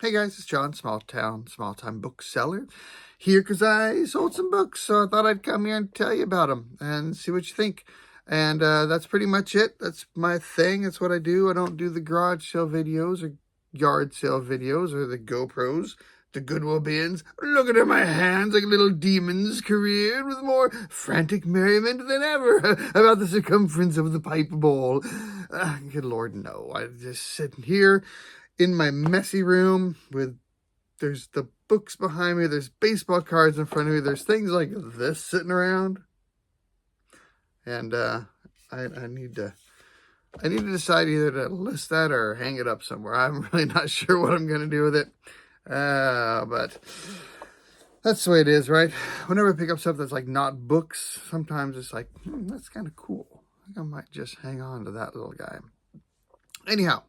Hey guys, it's John, small time bookseller, here because I sold some books, so I thought I'd come here and tell you about them and see what you think. And that's pretty much it. That's my thing. That's what I do. I don't do the garage sale videos or yard sale videos or the GoPros, the Goodwill bins. Look at my hands like little demons careered with more frantic merriment than ever about the circumference of the pipe bowl. Good Lord, no. I just sit here in my messy room there's the books behind me, there's baseball cards in front of me, there's things like this sitting around, and I need to decide either to list that or hang it up somewhere. I'm really not sure what I'm going to do with it, but that's the way it is, right? Whenever I pick up stuff that's like not books, sometimes it's like, that's kind of cool. I think I might just hang on to that little guy. Anyhow,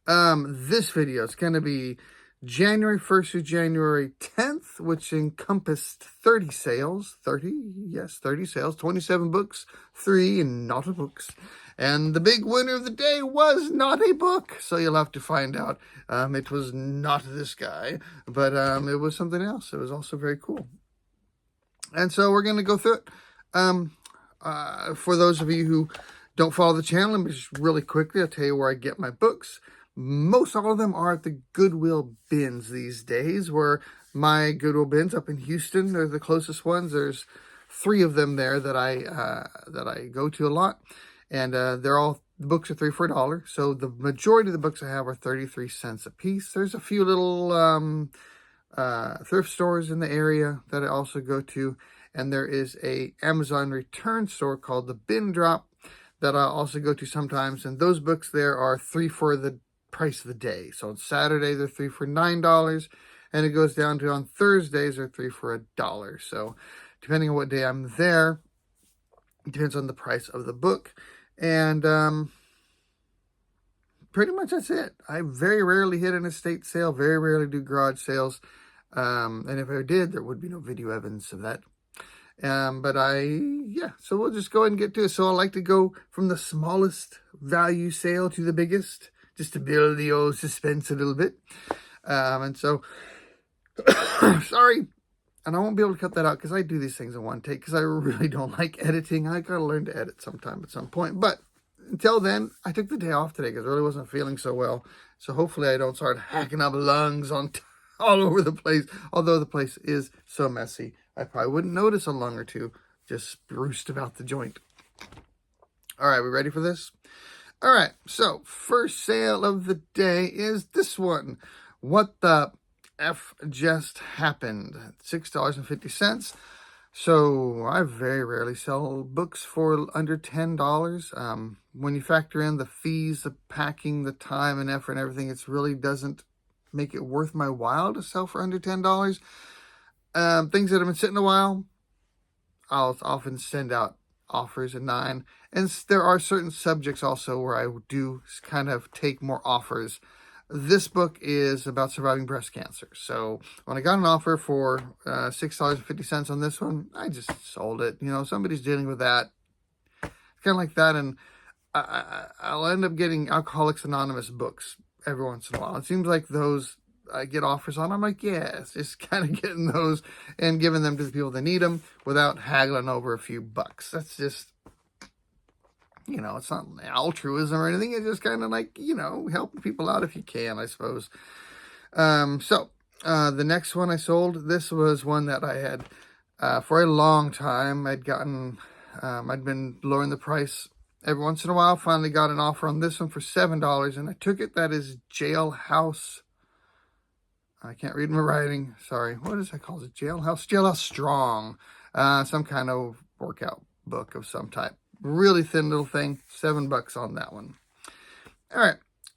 this video is going to be January 1st through January 10th, which encompassed 30 sales, 27 books, 3 not a books. And the big winner of the day was not a book, so you'll have to find out. It was not this guy, but it was something else. It was also very cool. And so we're going to go through it. For those of you who don't follow the channel, let me just really quickly, I'll tell you where I get my books. Most all of them are at the Goodwill bins these days, where my Goodwill bins up in Houston are the closest ones. There's 3 of them there that I go to a lot, and the books are 3 for $1. So the majority of the books I have are 33 cents a piece. There's a few little thrift stores in the area that I also go to, and there is a Amazon return store called the Bin Drop that I also go to sometimes, and those books there are 3 for the price of the day. So on Saturday they're 3 for $9, and it goes down to on Thursdays they're 3 for $1. So depending on what day I'm there, it depends on the price of the book. And pretty much that's it. I very rarely hit an estate sale, very rarely do garage sales, and if I did, there would be no video evidence of that. So we'll just go ahead and get to it. So I like to go from the smallest value sale to the biggest, just to build the old suspense a little bit. And so, sorry, and I won't be able to cut that out because I do these things in one take because I really don't like editing. I gotta learn to edit sometime at some point. But until then, I took the day off today because I really wasn't feeling so well. So hopefully I don't start hacking up lungs on all over the place. Although the place is so messy, I probably wouldn't notice a lung or two just spruced about the joint. All right, we ready for this? All right, so first sale of the day is this one. What the F just happened? $6.50. So I very rarely sell books for under $10. When you factor in the fees, the packing, the time and effort and everything, it really doesn't make it worth my while to sell for under $10. Things that have been sitting a while, I'll often send out offers at $9. And there are certain subjects also where I do kind of take more offers. This book is about surviving breast cancer. So when I got an offer for $6.50 on this one, I just sold it. You know, somebody's dealing with that. It's kind of like that. And I'll end up getting Alcoholics Anonymous books every once in a while. It seems like those I get offers on. I'm like, yes, just kind of getting those and giving them to the people that need them without haggling over a few bucks. That's just, you know, it's not altruism or anything. It's just kind of like, you know, helping people out if you can, I suppose. The next one I sold, this was one that I had for a long time. I'd been lowering the price every once in a while. Finally got an offer on this one for $7, and I took it. That is Jailhouse. I can't read my writing. Sorry. What is that called? Jailhouse Strong. Some kind of workout book of some type. Really thin little thing. $7 on that one. All right.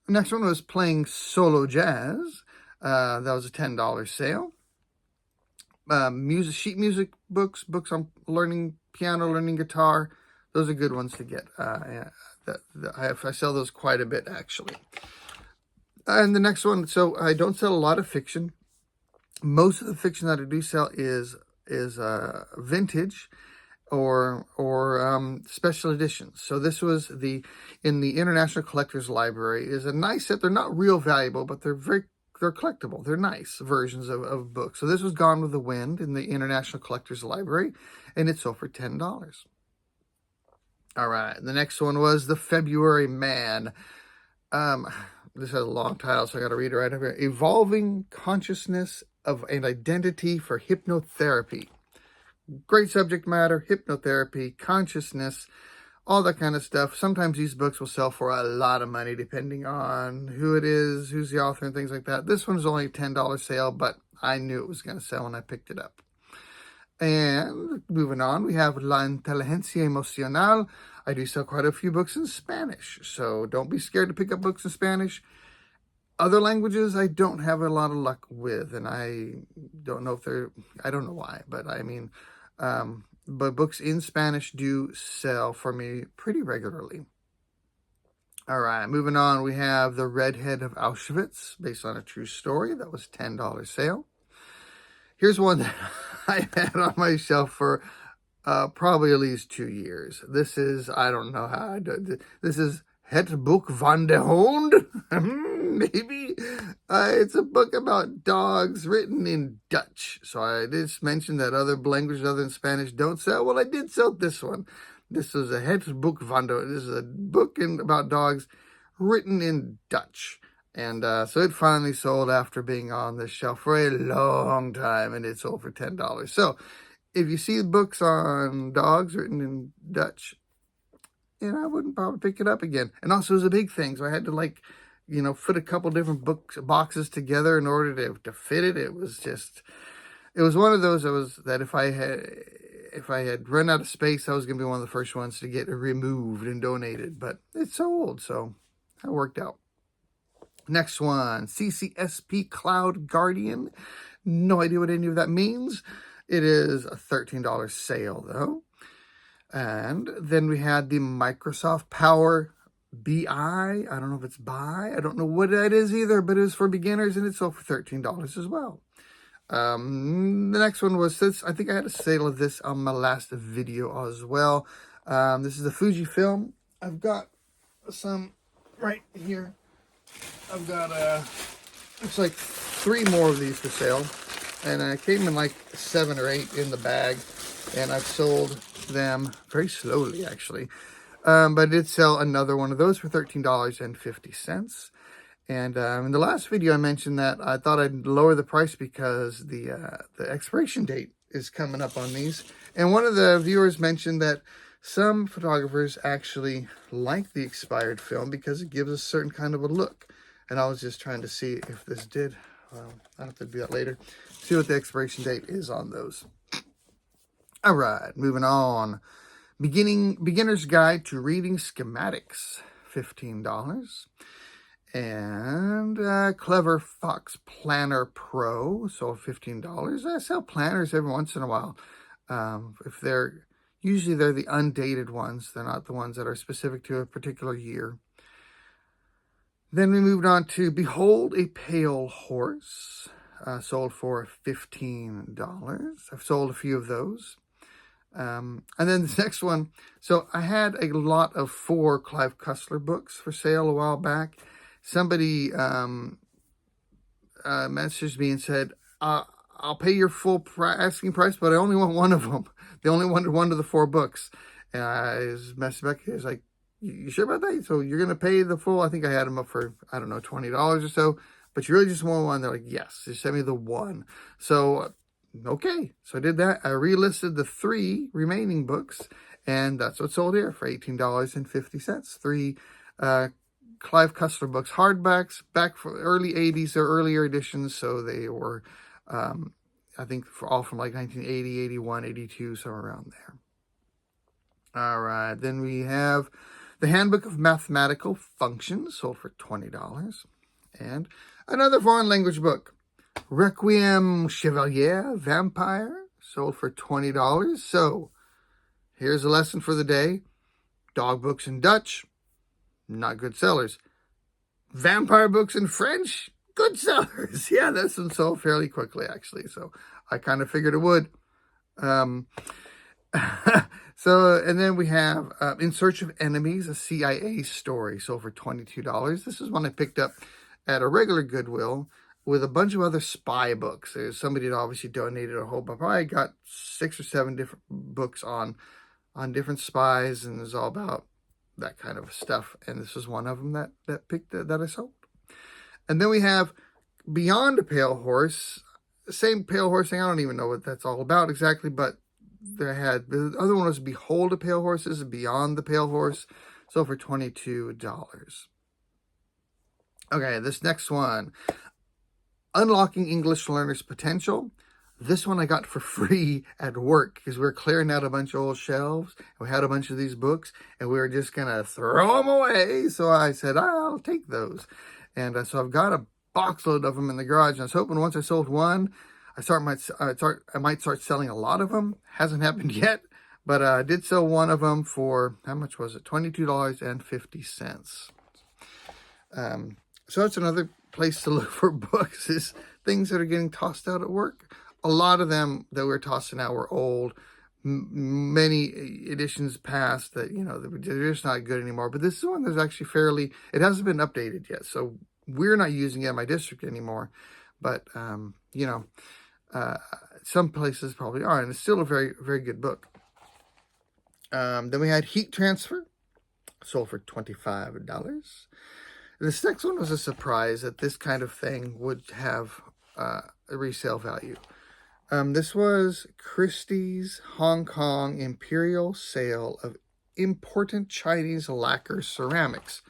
Next one was Playing Solo Jazz. That was a $10 sale. Sheet music books on learning piano, learning guitar. Those are good ones to get. I sell those quite a bit, actually. And the next one, so I don't sell a lot of fiction. Most of the fiction that I do sell is vintage or special editions. So this was in the International Collectors Library is a nice set. They're not real valuable, but they're very collectible. They're nice versions of books. So this was Gone with the Wind in the International Collectors Library, and it sold for $10. All right, the next one was The February Man. This has a long title, so I got to read it right over here. Evolving Consciousness of an Identity for Hypnotherapy. Great subject matter, hypnotherapy, consciousness, all that kind of stuff. Sometimes these books will sell for a lot of money, depending on who it is, who's the author, and things like that. This one's only a $10 sale, but I knew it was going to sell when I picked it up. And moving on, we have La Inteligencia Emocional. I do sell quite a few books in Spanish, so don't be scared to pick up books in Spanish. Other languages I don't have a lot of luck with, and I don't know if they're, I don't know why, but I mean, but books in Spanish do sell for me pretty regularly. All right, moving on, we have The Redhead of Auschwitz, based on a true story. That was $10 sale. Here's one that I had on my shelf for probably at least 2 years. This is, I don't know how I do it. This is Het Boek van de Hond. Maybe. It's a book about dogs written in Dutch. So I did mention that other languages other than Spanish don't sell. Well, I did sell this one. This is a Het Boek van de. This is a book about dogs written in Dutch. And so it finally sold after being on the shelf for a long time, and it sold for $10. So if you see books on dogs written in Dutch, I wouldn't probably pick it up again. And also it was a big thing, so I had to fit a couple different boxes together in order to fit it. It was one of those that if I had run out of space, I was going to be one of the first ones to get removed and donated. But it's sold, so that worked out. Next one, CCSP Cloud Guardian. No idea what any of that means. It is a $13 sale, though. And then we had the Microsoft Power BI. I don't know if it's BI. I don't know what that is either, but it was for beginners, and it sold for $13 as well. The next one was this. I think I had a sale of this on my last video as well. This is the Fujifilm. I've got some right here. I've got, it's like 3 more of these for sale. And I came in like 7 or 8 in the bag. And I've sold them very slowly, actually. But I did sell another one of those for $13.50. And in the last video, I mentioned that I thought I'd lower the price because the expiration date is coming up on these. And one of the viewers mentioned that some photographers actually like the expired film because it gives a certain kind of a look. And I was just trying to see if this did. Well, I'll have to do that later. See what the expiration date is on those. All right, moving on. Beginner's Guide to Reading Schematics, $15. And Clever Fox Planner Pro, so $15. I sell planners every once in a while. Usually they're the undated ones. They're not the ones that are specific to a particular year. Then we moved on to Behold a Pale Horse, sold for $15. I've sold a few of those. And then the next one, so I had a lot of 4 Clive Cussler books for sale a while back. Somebody messaged me and said, I'll pay your full asking price, but I only want one of them. They only wanted one of the 4 books. And I was messaging back. I was like, you sure about that? So you're going to pay the full? I think I had them up for, I don't know, $20 or so. But you really just want one? They're like, yes, just send me the one. So, okay. So I did that. I relisted the 3 remaining books. And that's what sold here for $18.50. 3 Clive Cussler books, hardbacks, back from early 80s or earlier editions. So they were, I think, all from like 1980, 81, 82, somewhere around there. All right. Then we have The Handbook of Mathematical Functions, sold for $20. And another foreign language book, Requiem Chevalier Vampire, sold for $20. So here's a lesson for the day. Dog books in Dutch, not good sellers. Vampire books in French, good sellers. Yeah, this one sold fairly quickly, actually. So I kind of figured it would. So, and then we have In Search of Enemies, a CIA story, sold for $22. This is one I picked up at a regular Goodwill. with a bunch of other spy books. There's somebody that obviously donated a whole bunch. Probably got 6 or 7 different books on different spies, and it's all about that kind of stuff. And this was one of them that I sold. And then we have Beyond a Pale Horse. Same Pale Horse thing. I don't even know what that's all about exactly, but the other one was Behold a Pale Horse. This is Beyond the Pale Horse. Sold for $22. Okay, this next one, Unlocking English Learners' Potential. This one I got for free at work because we were clearing out a bunch of old shelves. And we had a bunch of these books, and we were just going to throw them away. So I said, I'll take those. And so I've got a box load of them in the garage. And I was hoping once I sold one, I might start selling a lot of them. Hasn't happened yet, but I did sell one of them for, how much was it? $22.50. So that's another place to look for books, is things that are getting tossed out at work. A lot of them that we're tossing out were old. Many editions past that, they're just not good anymore. But this is one that's actually it hasn't been updated yet. So we're not using it in my district anymore. But, some places probably are. And it's still a very, very good book. Then we had Heat Transfer. Sold for $25. This next one was a surprise that this kind of thing would have a resale value. This was Christie's Hong Kong Imperial sale of important Chinese lacquer ceramics.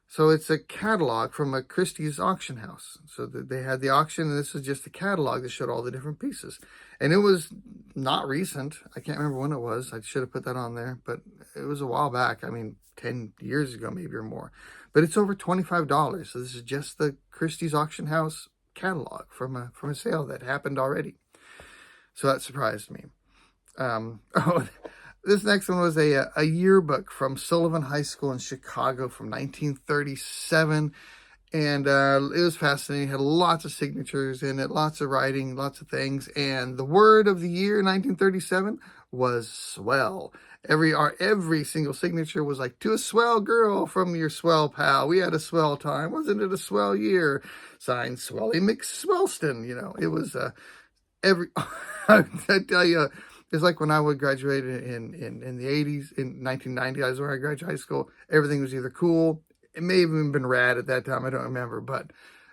So it's a catalog from a Christie's auction house. So they had the auction, and this is just a catalog that showed all the different pieces. And it was not recent. I can't remember when it was. I should have put that on there, but it was a while back. 10 years ago, maybe, or more. But it's over $25. So this is just the Christie's auction house catalog from a sale that happened already. So that surprised me. This next one was a yearbook from Sullivan High School in Chicago from 1937. And it was fascinating. It had lots of signatures in it, lots of writing, lots of things. And the word of the year, 1937, was swell. Every single signature was like, to a swell girl from your swell pal. We had a swell time. Wasn't it a swell year? Signed, Swelly McSwellston. It was I tell you, it's like when I would graduate in the 80s, in 1990, I was when I graduated high school. Everything was either cool. It may have even been rad at that time. I don't remember. But,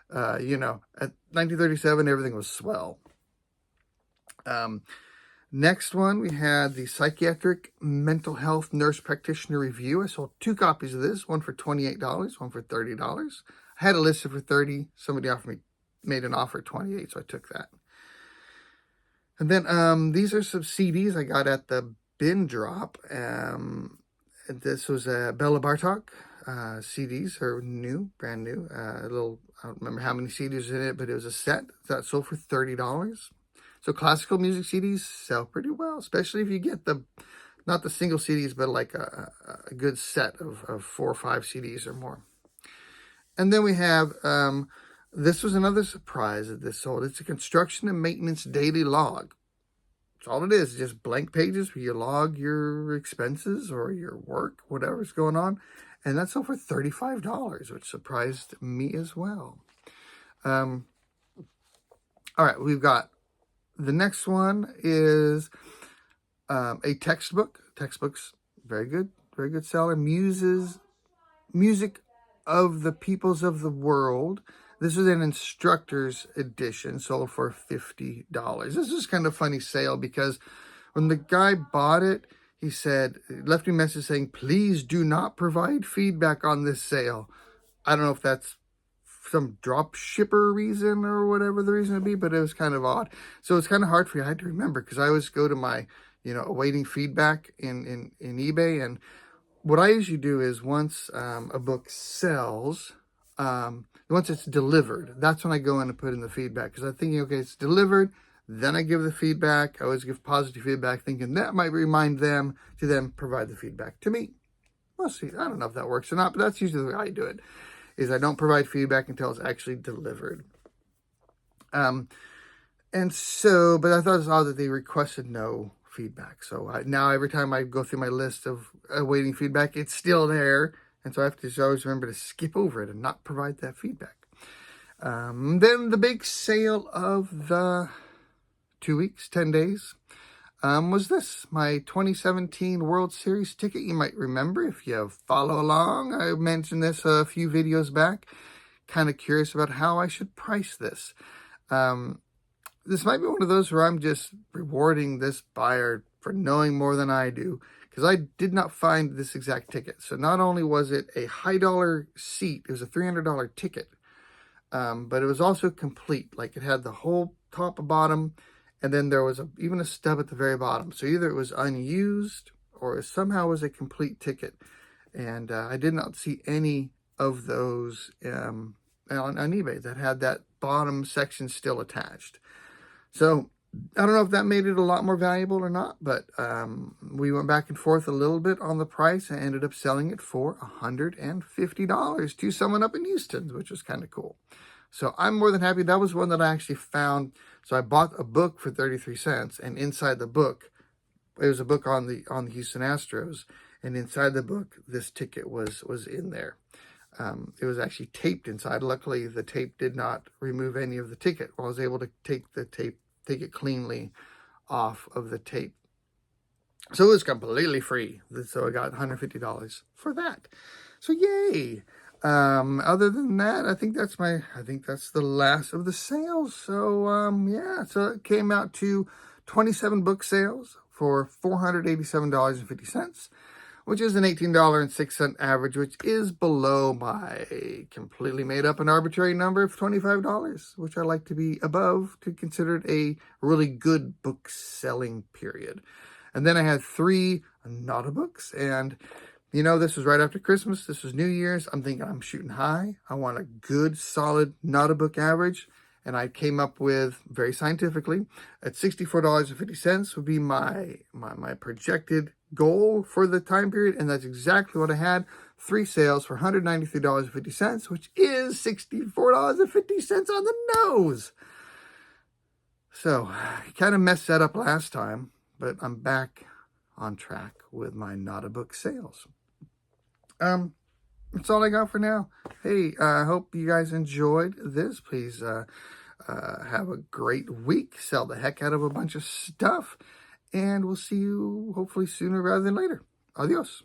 at 1937, everything was swell. Next one, we had the Psychiatric Mental Health Nurse Practitioner Review. I sold 2 copies of this, one for $28, one for $30. I had it listed for $30. Somebody made an offer at $28, so I took that. And then these are some CDs I got at the bin drop. This was Bella Bartok CDs, are brand new. I don't remember how many CDs in it, but it was a set that sold for $30. So classical music CDs sell pretty well, especially if you get not the single CDs, but like a good set of 4 or 5 CDs or more. And then we have, this was another surprise that this sold. It's a construction and maintenance daily log. That's all it is, just blank pages where you log your expenses or your work, whatever's going on. And that sold for $35, which surprised me as well. All right, we've got, the next one is a textbook. Textbooks, very good seller. Music of the Peoples of the World. This is an instructor's edition, sold for $50. This is kind of a funny sale because when the guy bought it, he left me a message saying, please do not provide feedback on this sale. I don't know if that's some drop shipper reason or whatever the reason would be, but it was kind of odd. So it's kind of hard for you. I had to remember because I always go to my, awaiting feedback in eBay. And what I usually do is once a book sells, once it's delivered, that's when I go in and put in the feedback. Because I'm thinking, okay, it's delivered. Then I give the feedback. I always give positive feedback, thinking that might remind them to then provide the feedback to me. We'll see. I don't know if that works or not, but that's usually the way I do it. Is I don't provide feedback until it's actually delivered. And so, but I thought it was odd that they requested no feedback. So now every time I go through my list of awaiting feedback, it's still there. And so I have to always remember to skip over it and not provide that feedback. Then the big sale of the 2 weeks, 10 days, was this, my 2017 World Series ticket. You might remember if you follow along. I mentioned this a few videos back. Kind of curious about how I should price this. This might be one of those where I'm just rewarding this buyer for knowing more than I do, because I did not find this exact ticket. So not only was it a high dollar seat, it was a $300 ticket, but it was also complete. Like, it had the whole top and bottom, and then there was even a stub at the very bottom. So either it was unused or it somehow was a complete ticket. And I did not see any of those on eBay that had that bottom section still attached. So I don't know if that made it a lot more valuable or not, but we went back and forth a little bit on the price. I ended up selling it for $150 to someone up in Houston, which was kind of cool. So I'm more than happy. That was one that I actually found. So I bought a book for 33 cents, and inside the book, it was a book on the Houston Astros, and inside the book, this ticket was in there. It was actually taped inside. Luckily, the tape did not remove any of the ticket. I was able to take it cleanly off of the tape. So it was completely free. So I got $150 for that. So yay. Other than that, I think that's the last of the sales. So, yeah, so it came out to 27 book sales for $487.50, which is an $18.06 average, which is below my completely made up and arbitrary number of $25, which I like to be above to consider it a really good book selling period. And then I had 3 Nada books, and this was right after Christmas. This was New Year's. I'm thinking I'm shooting high. I want a good, solid Nada book average. And I came up with, very scientifically, at $64.50 would be my projected goal for the time period. And that's exactly what I had. 3 sales for $193.50, which is $64.50 on the nose. So I kind of messed that up last time, but I'm back on track with my Nada book sales. That's all I got for now. Hey, I hope you guys enjoyed this. Please have a great week. Sell the heck out of a bunch of stuff. And we'll see you hopefully sooner rather than later. Adios.